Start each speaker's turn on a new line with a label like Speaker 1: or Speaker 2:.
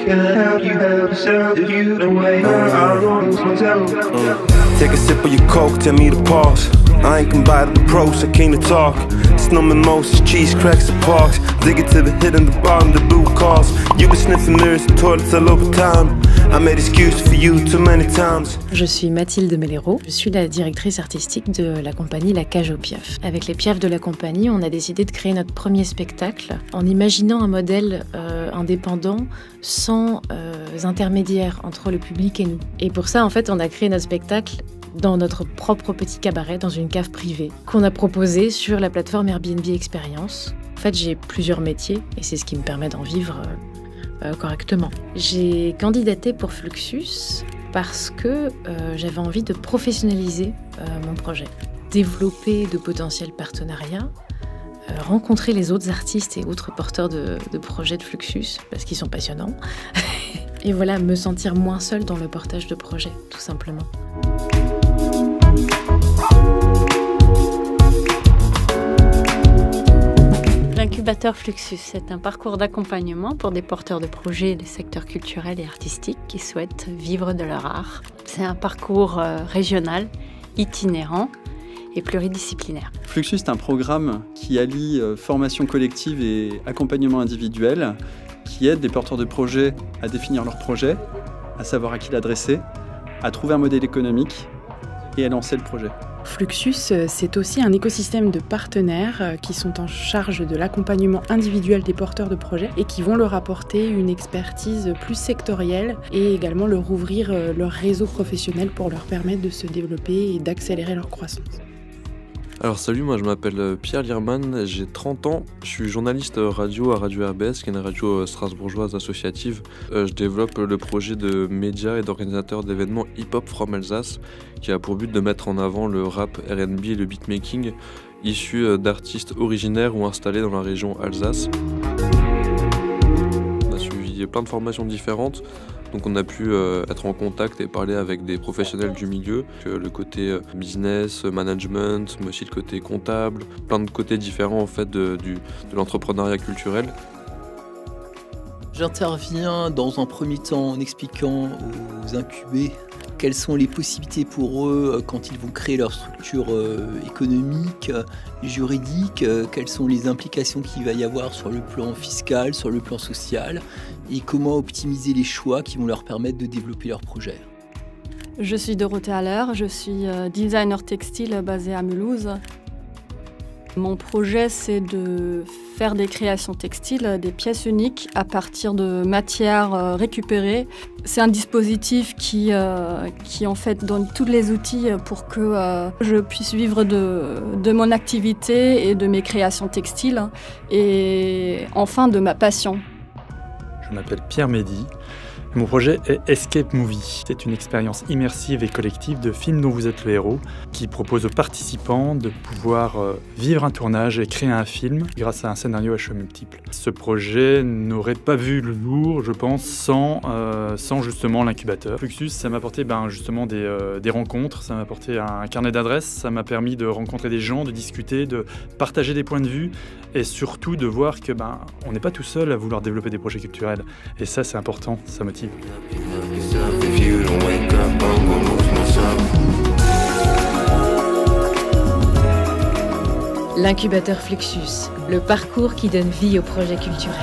Speaker 1: Take a sip of your coke, tell me to pause. I ain't combating the pros, I came to talk. Snow mimosas, cheese, cracks and parks. Dig it to the hit and the bottom, the blue cars. You been sniffing mirrors and toilets all over town. I made excuses for you too many times.
Speaker 2: Je suis Mathilde Mellero, je suis la directrice artistique de la compagnie La Cage aux Piafs. Avec les Piafs de la compagnie, on a décidé de créer notre premier spectacle en imaginant un modèle indépendant sans intermédiaire entre le public et nous. Et pour ça, en fait, on a créé notre spectacle dans notre propre petit cabaret, dans une cave privée, qu'on a proposé sur la plateforme Airbnb Experience. En fait, j'ai plusieurs métiers et c'est ce qui me permet d'en vivre correctement. J'ai candidaté pour Fluxus parce que j'avais envie de professionnaliser mon projet, développer de potentiels partenariats, rencontrer les autres artistes et autres porteurs de projets de Fluxus, parce qu'ils sont passionnants, et voilà, me sentir moins seule dans le portage de projets, tout simplement.
Speaker 3: L'incubateur Fluxus, c'est un parcours d'accompagnement pour des porteurs de projets des secteurs culturels et artistiques qui souhaitent vivre de leur art. C'est un parcours régional, itinérant et pluridisciplinaire.
Speaker 4: Fluxus est un programme qui allie formation collective et accompagnement individuel, qui aide les porteurs de projets à définir leur projet, à savoir à qui l'adresser, à trouver un modèle économique et à lancer le projet.
Speaker 5: Fluxus, c'est aussi un écosystème de partenaires qui sont en charge de l'accompagnement individuel des porteurs de projets et qui vont leur apporter une expertise plus sectorielle et également leur ouvrir leur réseau professionnel pour leur permettre de se développer et d'accélérer leur croissance.
Speaker 6: Alors salut, moi je m'appelle Pierre Lierman, j'ai 30 ans, je suis journaliste radio à Radio RBS, qui est une radio strasbourgeoise associative. Je développe le projet de médias et d'organisateur d'événements hip-hop from Alsace, qui a pour but de mettre en avant le rap, R&B et le beatmaking, issus d'artistes originaires ou installés dans la région Alsace. On a suivi plein de formations différentes. Donc on a pu être en contact et parler avec des professionnels du milieu, le côté business, management, mais aussi le côté comptable, plein de côtés différents en fait de l'entrepreneuriat culturel.
Speaker 7: J'interviens dans un premier temps en expliquant aux incubés quelles sont les possibilités pour eux quand ils vont créer leur structure économique, juridique, quelles sont les implications qu'il va y avoir sur le plan fiscal, sur le plan social, et comment optimiser les choix qui vont leur permettre de développer leur projet.
Speaker 8: Je suis Dorothée Haller, je suis designer textile basé à Mulhouse. Mon projet, c'est de faire des créations textiles, des pièces uniques à partir de matières récupérées. C'est un dispositif qui en fait donne tous les outils pour que je puisse vivre de mon activité et de mes créations textiles et enfin de ma passion.
Speaker 9: Je m'appelle Pierre Mehdi. Mon projet est Escape Movie. C'est une expérience immersive et collective de film dont vous êtes le héros, qui propose aux participants de pouvoir vivre un tournage et créer un film grâce à un scénario à choix multiples. Ce projet n'aurait pas vu le jour, je pense, sans justement l'incubateur. Fluxus, ça m'a apporté justement des rencontres, ça m'a apporté un carnet d'adresses, ça m'a permis de rencontrer des gens, de discuter, de partager des points de vue et surtout de voir que on n'est pas tout seul à vouloir développer des projets culturels. Et ça, c'est important, ça motive.
Speaker 2: L'incubateur Fluxus, le parcours qui donne vie aux projets culturels.